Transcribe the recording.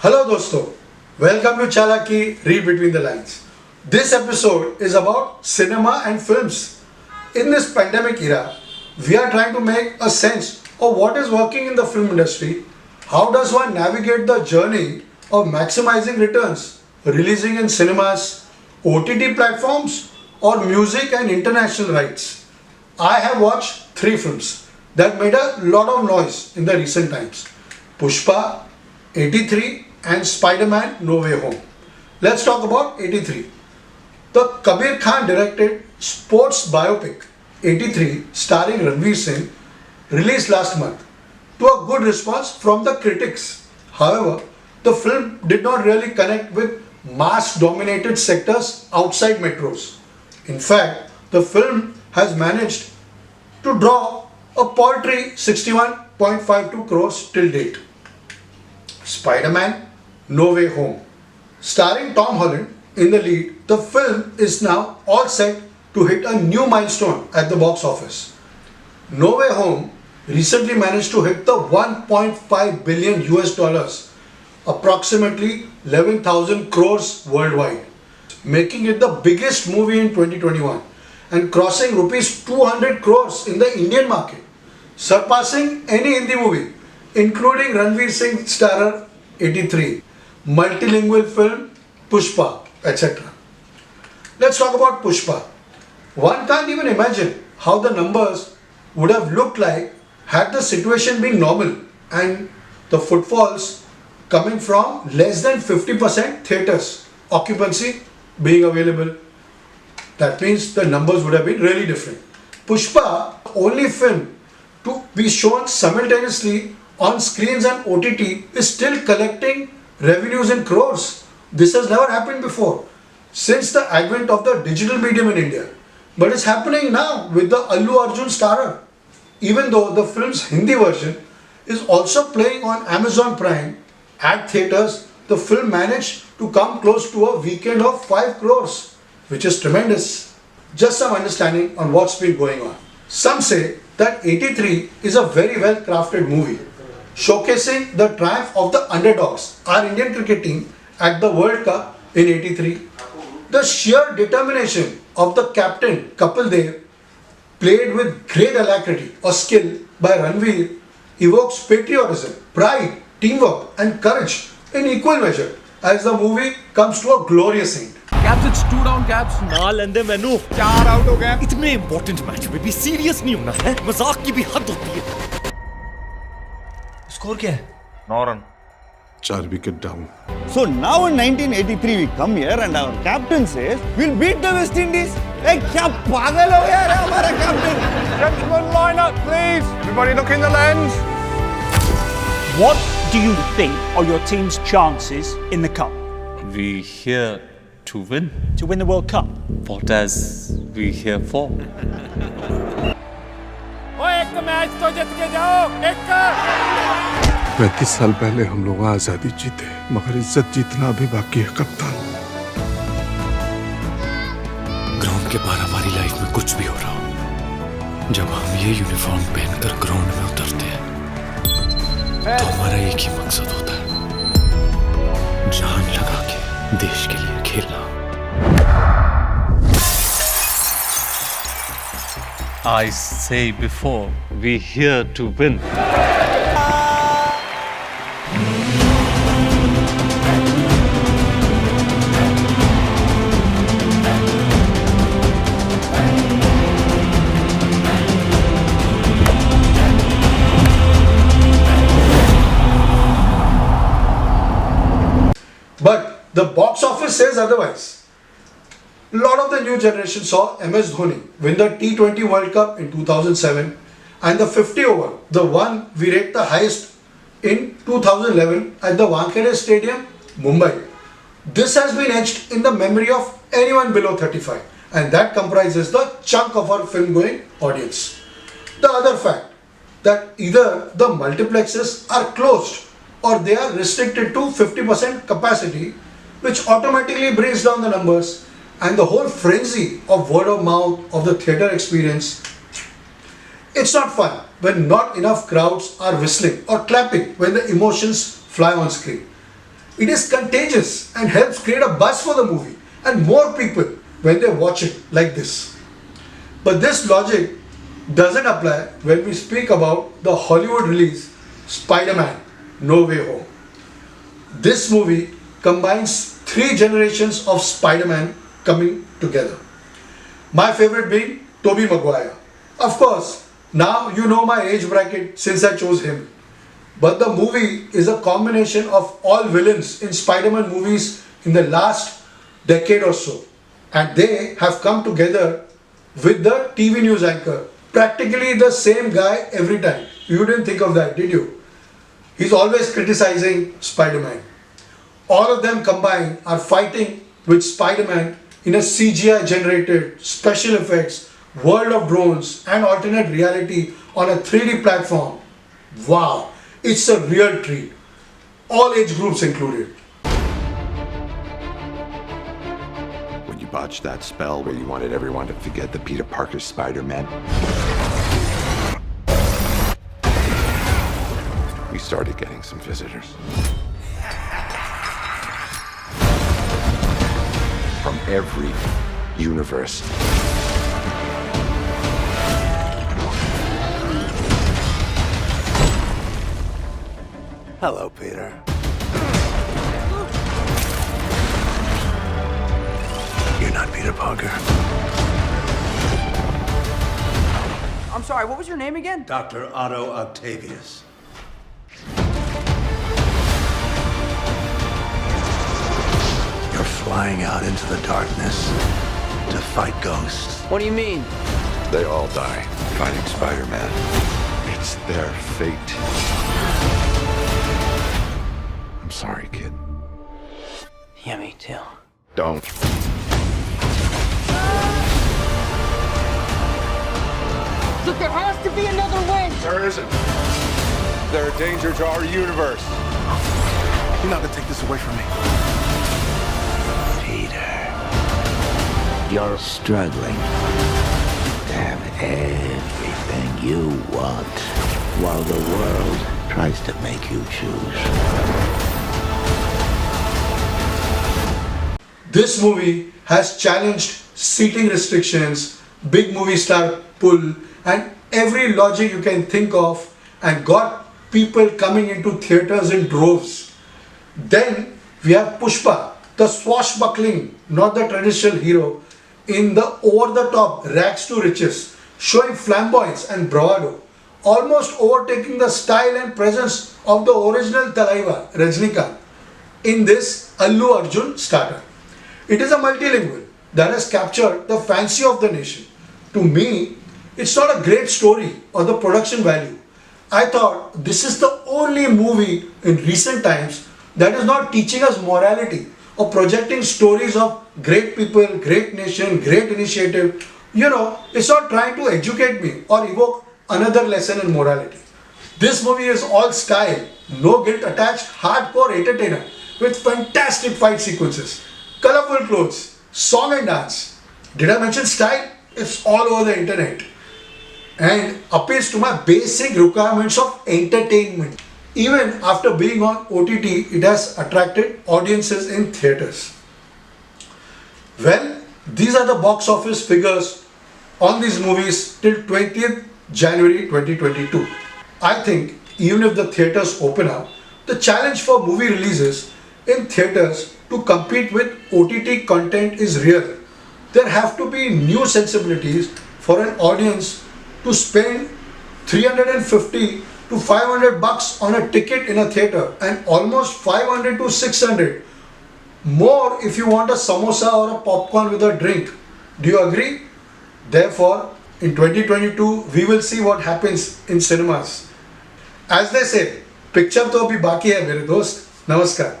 Hello dosto, welcome to Chalaki Read Between the Lines. This episode is about cinema and films. In this pandemic era, we are trying to make a sense of what is working in the film industry. How does one navigate the journey of maximizing returns, releasing in cinemas, OTT platforms, or music and international rights? I have watched 3 films that made a lot of noise in the recent times: Pushpa, 83 and Spider-Man No Way Home. Let's talk about 83. The Kabir Khan directed sports biopic 83 starring Ranveer Singh released last month to a good response from the critics. However, the film did not really connect with mass dominated sectors outside metros. In fact, the film has managed to draw a paltry 61.52 crores till date. Spider-Man No Way Home. Starring Tom Holland in the lead, the film is now all set to hit a new milestone at the box office. No Way Home recently managed to hit the 1.5 billion US dollars, approximately 11,000 crores worldwide, making it the biggest movie in 2021 and crossing rupees 200 crores in the Indian market, surpassing any Hindi movie, including Ranveer Singh starrer 83, multilingual film Pushpa, etc. Let's talk about Pushpa. One can't even imagine how the numbers would have looked like had the situation been normal and the footfalls coming from less than 50% theatres occupancy being available. That means the numbers would have been really different. Pushpa, only film to be shown simultaneously on screens and OTT, is still collecting revenues in crores. This has never happened before since the advent of the digital medium in India. But it's happening now with the Allu Arjun starrer. Even though the film's Hindi version is also playing on Amazon Prime at theatres, the film managed to come close to a weekend of 5 crores, which is tremendous. Just some understanding on what's been going on. Some say that 83 is a very well crafted movie, showcasing the triumph of the underdogs, our Indian cricket team, at the World Cup in 83. The sheer determination of the captain Kapil Dev, played with great alacrity or skill by Ranveer, evokes patriotism, pride, teamwork and courage in equal measure as the movie comes to a glorious end. Caps, it's 2 down, Caps. ना लेंदे मैनू 4 out हो गए. इतने important match में भी serious नहीं होना है मजाक की भी हद होती है स्कोर क्या है 9 run. 4 wicket down. So now in 1983 we come here and our captain says we'll beat the West Indies. Hey, क्या पागल हो यार हमारा captain? Gentlemen, line up, please. Everybody look in the lens. What do you think are your team's chances in the Cup? We here to win. To win the World Cup? What as we here for? ओए एक match तो जीत के जाओ. एक 35 साल पहले हम लोग आजादी जीते, मगर इज्जत जीतना अभी बाकी है कप्तान. ग्राउंड के बाहर हमारी लाइफ में कुछ भी हो रहा हो, जब हम ये यूनिफॉर्म पहनकर ग्राउंड में उतरते हैं तो हमारा एक ही मकसद होता है, जान लगा के देश के लिए खेलना. I say before, we here to win. But the box office says otherwise. A lot of the new generation saw MS Dhoni win the T20 World Cup in 2007 and the 50 over, the one we rate the highest, in 2011 at the Wankhede Stadium, Mumbai. This has been etched in the memory of anyone below 35, and that comprises the chunk of our film-going audience. The other fact that either the multiplexes are closed or they are restricted to 50% capacity, which automatically brings down the numbers, and the whole frenzy of word of mouth of the theatre experience. It's not fun when not enough crowds are whistling or clapping when the emotions fly on screen. it is contagious and helps create a buzz for the movie and more people when they watch it like this. But this logic doesn't apply when we speak about the Hollywood release Spider-Man No Way Home. This movie combines 3 generations of Spider-Man coming together. My favorite being Tobey Maguire. Of course, now you know my age bracket since I chose him. But the movie is a combination of all villains in Spider-Man movies in the last decade or so. And they have come together with the TV news anchor. Practically the same guy every time. You didn't think of that, did you? He's always criticizing Spider-Man. All of them combined are fighting with Spider-Man in a CGI generated special effects, world of drones and alternate reality on a 3D platform. Wow, it's a real treat. All age groups included. When you botched that spell where you wanted everyone to forget the Peter Parker Spider-Man, we started getting some visitors. From every universe. Hello, Peter. You're not Peter Parker. I'm sorry, what was your name again? Dr. Otto Octavius. You're flying out into the darkness to fight ghosts. What do you mean? They all die fighting Spider-Man. It's their fate. I'm sorry, kid. Yeah, me too. Don't. Look, there has to be another way! There isn't. They're a danger to our universe. You're not gonna take this away from me. Peter, you're struggling to have everything you want while the world tries to make you choose. This movie has challenged seating restrictions, big movie star pull, and every logic you can think of and got people coming into theaters in droves. Then we have Pushpa, the swashbuckling, not the traditional hero, in the over-the-top rags to riches, showing flamboyance and bravado, almost overtaking the style and presence of the original Talaiva, Rajnikant, in this Allu Arjun starter. It is a multilingual that has captured the fancy of the nation. To me, it's not a great story or the production value. I thought this is the only movie in recent times that is not teaching us morality or projecting stories of great people, great nation, great initiative. You know, it's not trying to educate me or evoke another lesson in morality. This movie is all style, no guilt attached, hardcore entertainer with fantastic fight sequences, colorful clothes, song and dance. Did I mention style? It's all over the internet and appeals to my basic requirements of entertainment. Even after being on OTT, it has attracted audiences in theaters. Well, these are the box office figures on these movies till 20th January 2022. I think even if the theaters open up, the challenge for movie releases in theaters to compete with OTT content is real. There have to be new sensibilities for an audience to spend 350 to 500 bucks on a ticket in a theater and almost 500 to 600 more if you want a samosa or a popcorn with a drink. Do you agree? Therefore, in 2022, we will see what happens in cinemas. As they say, picture to abhi baki hai mere dost. Namaskar.